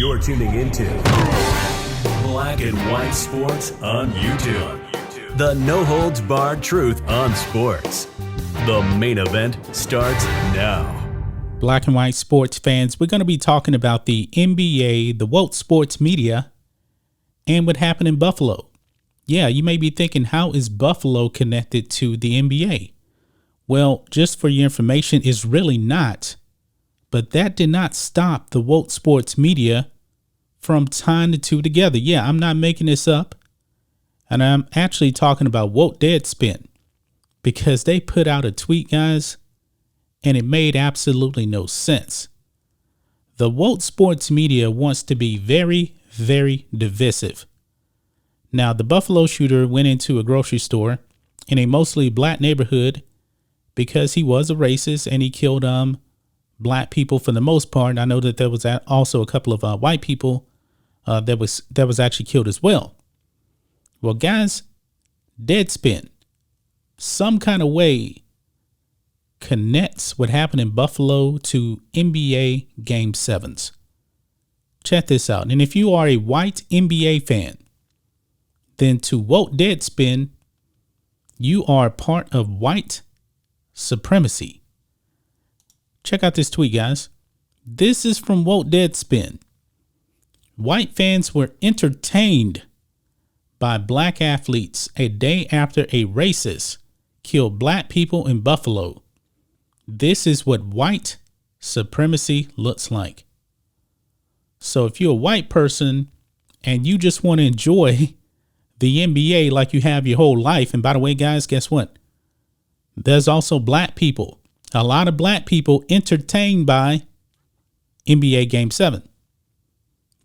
You're tuning into Black and White Sports on YouTube. The no-holds-barred truth on sports. The main event starts now. Black and White Sports fans, we're going to be talking about the NBA, the woke sports media, and what happened in Buffalo. Yeah, you may be thinking, how is Buffalo connected to the NBA? Well, just for your information, it's really not. But that did not stop the woke sports media from tying the two together. Yeah, I'm not making this up. And I'm actually talking about woke Deadspin, because they put out a tweet, guys, and it made absolutely no sense. The woke sports media wants to be very, very divisive. Now, the Buffalo shooter went into a grocery store in a mostly black neighborhood because he was a racist and he killed black people for the most part. I know that there was also a couple of white people that was actually killed as well. Well, guys, Deadspin, some kind of way, connects what happened in Buffalo to NBA Game 7s. Check this out. And if you are a white NBA fan, then to woke Deadspin, you are part of white supremacy. Check out this tweet, guys. This is from woke Deadspin. White fans were entertained by black athletes a day after a racist killed black people in Buffalo. This is what white supremacy looks like. So if you're a white person and you just want to enjoy the NBA like you have your whole life, and by the way, guys, guess what? There's also black people, a lot of black people entertained by NBA Game 7.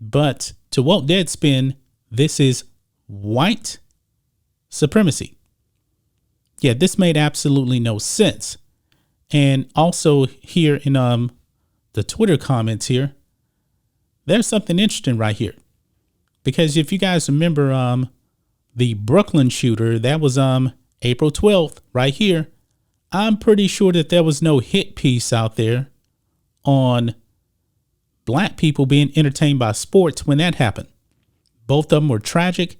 But to woke Deadspin, this is white supremacy. Yeah, this made absolutely no sense. And also here in the Twitter comments here, there's something interesting right here. Because if you guys remember the Brooklyn shooter, that was April 12th right here. I'm pretty sure that there was no hit piece out there on black people being entertained by sports when that happened. Both of them were tragic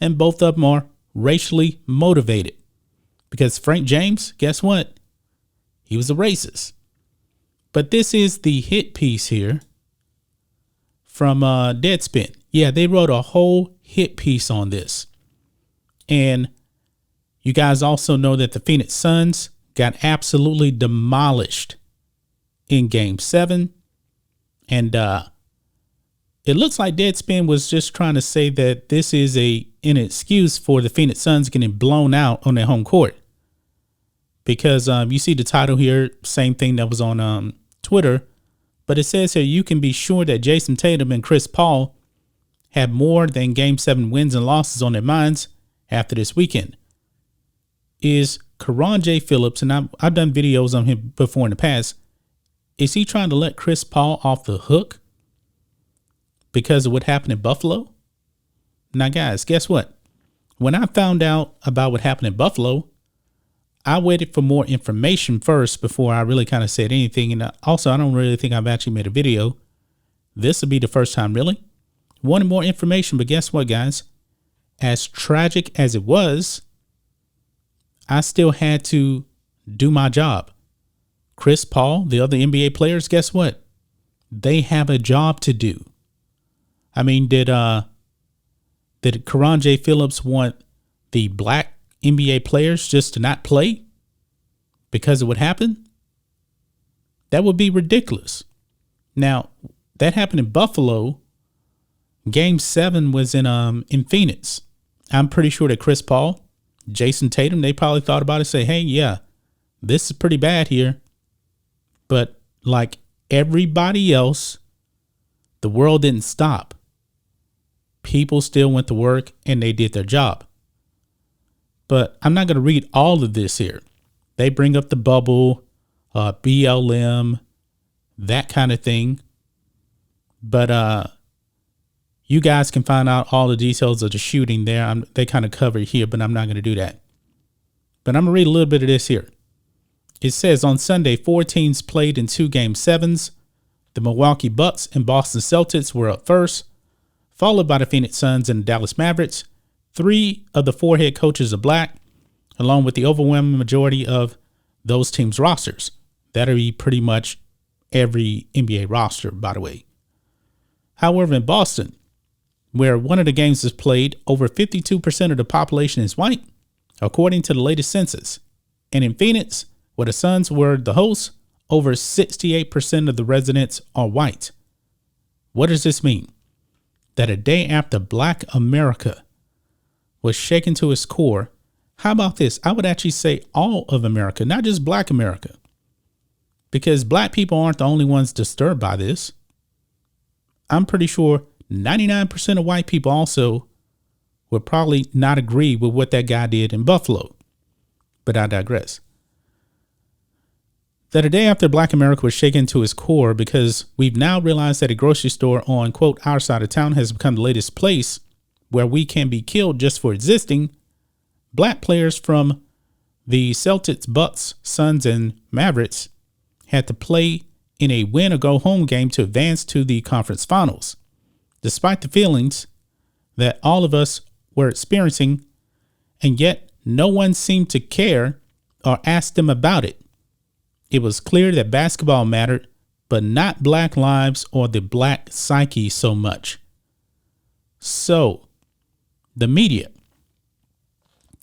and both of them are racially motivated. Because Frank James, guess what? He was a racist. But this is the hit piece here from Deadspin. Yeah, they wrote a whole hit piece on this. And you guys also know that the Phoenix Suns got absolutely demolished in Game 7. And it looks like Deadspin was just trying to say that this is an excuse for the Phoenix Suns getting blown out on their home court. Because you see the title here, same thing that was on Twitter. But it says here, you can be sure that Jason Tatum and Chris Paul have more than Game 7 wins and losses on their minds after this weekend. Is Karan J. Phillips, and I've done videos on him before in the past, is he trying to let Chris Paul off the hook because of what happened in Buffalo? Now, guys, guess what? When I found out about what happened in Buffalo, I waited for more information first before I really kind of said anything. And also, I don't really think I've actually made a video. This will be the first time, really. Wanted more information, but guess what, guys? As tragic as it was, I still had to do my job. Chris Paul, the other NBA players, guess what? They have a job to do. I mean, did Karan J. Phillips want the black NBA players just to not play because of what happened? That would be ridiculous. Now, that happened in Buffalo. Game 7 was in Phoenix. I'm pretty sure that Chris Paul, Jason Tatum, they probably thought about it, say, hey, yeah, this is pretty bad here. But like everybody else, the world didn't stop. People still went to work and they did their job. But I'm not going to read all of this here. They bring up the bubble, BLM, that kind of thing. But you guys can find out all the details of the shooting there. They kind of cover it here, but I'm not going to do that. But I'm going to read a little bit of this here. It says on Sunday, 4 teams played in 2 Game 7s. The Milwaukee Bucks and Boston Celtics were up first, followed by the Phoenix Suns and the Dallas Mavericks. 3 of the 4 head coaches are black, along with the overwhelming majority of those teams' rosters. That'll be pretty much every NBA roster, by the way. However, in Boston, where one of the games is played, over 52% of the population is white, according to the latest census. And in Phoenix, where the Suns were the hosts, over 68% of the residents are white. What does this mean? That a day after Black America was shaken to its core, how about this? I would actually say all of America, not just Black America, because black people aren't the only ones disturbed by this. I'm pretty sure 99% of white people also would probably not agree with what that guy did in Buffalo. But I digress. That a day after Black America was shaken to its core because we've now realized that a grocery store on, quote, our side of town has become the latest place where we can be killed just for existing. Black players from the Celtics, Bucks, Suns, and Mavericks had to play in a win or go home game to advance to the conference finals. Despite the feelings that all of us were experiencing, and yet no one seemed to care or ask them about it. It was clear that basketball mattered, but not black lives or the black psyche so much. So, the media.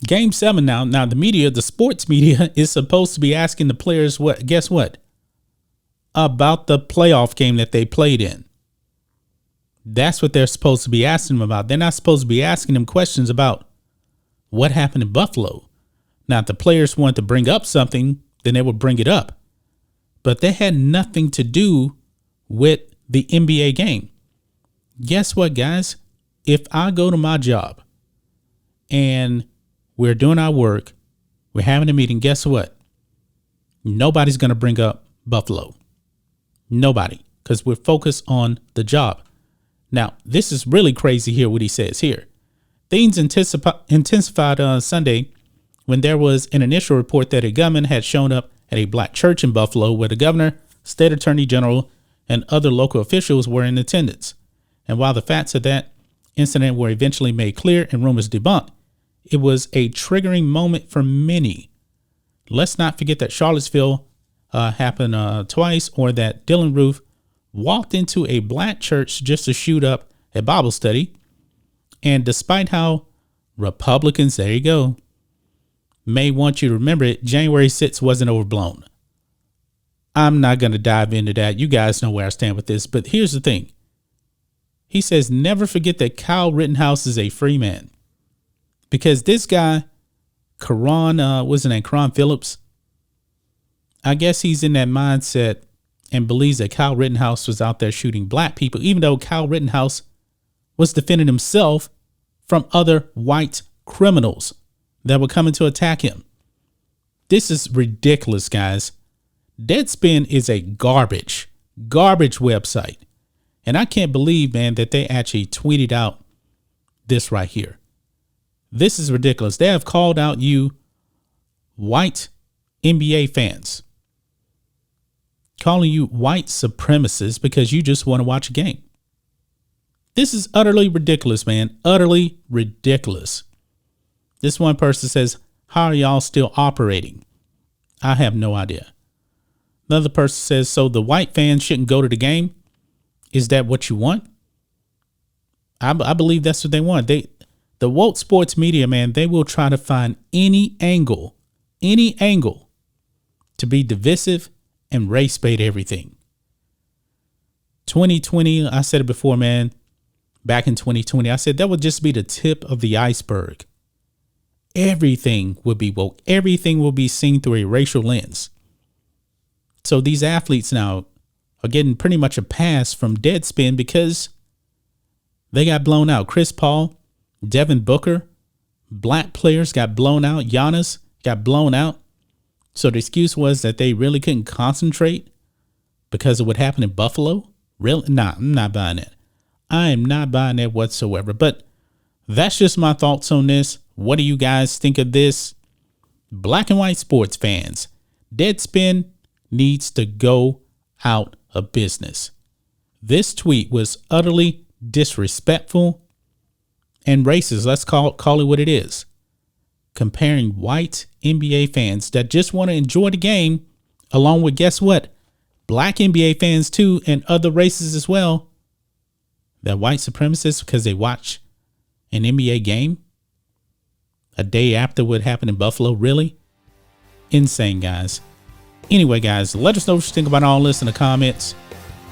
Game 7 now. Now, the media, the sports media, is supposed to be asking the players what? Guess what? About the playoff game that they played in. That's what they're supposed to be asking them about. They're not supposed to be asking them questions about what happened in Buffalo. Now, if the players wanted to bring up something, then they would bring it up. But they had nothing to do with the NBA game. Guess what, guys? If I go to my job and we're doing our work, we're having a meeting, guess what? Nobody's going to bring up Buffalo. Nobody, because we're focused on the job. Now, this is really crazy here, what he says here. Things intensified on Sunday when there was an initial report that a gunman had shown up at a black church in Buffalo where the governor, state attorney general, and other local officials were in attendance. And while the facts of that incident were eventually made clear and rumors debunked, it was a triggering moment for many. Let's not forget that Charlottesville happened twice, or that Dylan Roof walked into a black church just to shoot up a Bible study. And despite how Republicans, there you go, may want you to remember it, January 6th wasn't overblown. I'm not going to dive into that. You guys know where I stand with this. But here's the thing. He says, never forget that Kyle Rittenhouse is a free man. Because this guy, Karan Phillips, I guess he's in that mindset and believes that Kyle Rittenhouse was out there shooting black people, even though Kyle Rittenhouse was defending himself from other white criminals that were coming to attack him. This is ridiculous, guys. Deadspin is a garbage website. And I can't believe, man, that they actually tweeted out this right here. This is ridiculous. They have called out you white NBA fans, calling you white supremacists because you just want to watch a game. This is utterly ridiculous, man. Utterly ridiculous. This one person says, how are y'all still operating? I have no idea. Another person says, so the white fans shouldn't go to the game? Is that what you want? I believe that's what they want. The woke sports media, man, they will try to find any angle to be divisive and race bait everything. 2020, I said it before, man. Back in 2020, I said that would just be the tip of the iceberg. Everything would be woke. Everything will be seen through a racial lens. So these athletes now are getting pretty much a pass from Deadspin because they got blown out. Chris Paul, Devin Booker, black players got blown out. Giannis got blown out. So the excuse was that they really couldn't concentrate because of what happened in Buffalo. Really? Nah, I'm not buying it. I am not buying that whatsoever. But that's just my thoughts on this. What do you guys think of this? Black and white sports fans, Deadspin needs to go out of business. This tweet was utterly disrespectful and racist. Let's call it what it is. Comparing white NBA fans that just want to enjoy the game, along with, guess what, black NBA fans too, and other races as well, that white supremacists because they watch an NBA game a day after what happened in Buffalo. Really? Insane, guys. Anyway, guys, let us know what you think about all this in the comments.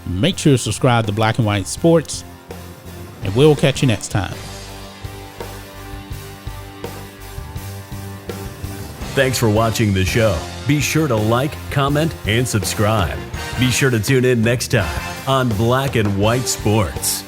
Make sure to subscribe to Black and White Sports, and we'll catch you next time. Thanks for watching the show. Be sure to like, comment, and subscribe. Be sure to tune in next time on Black and White Sports.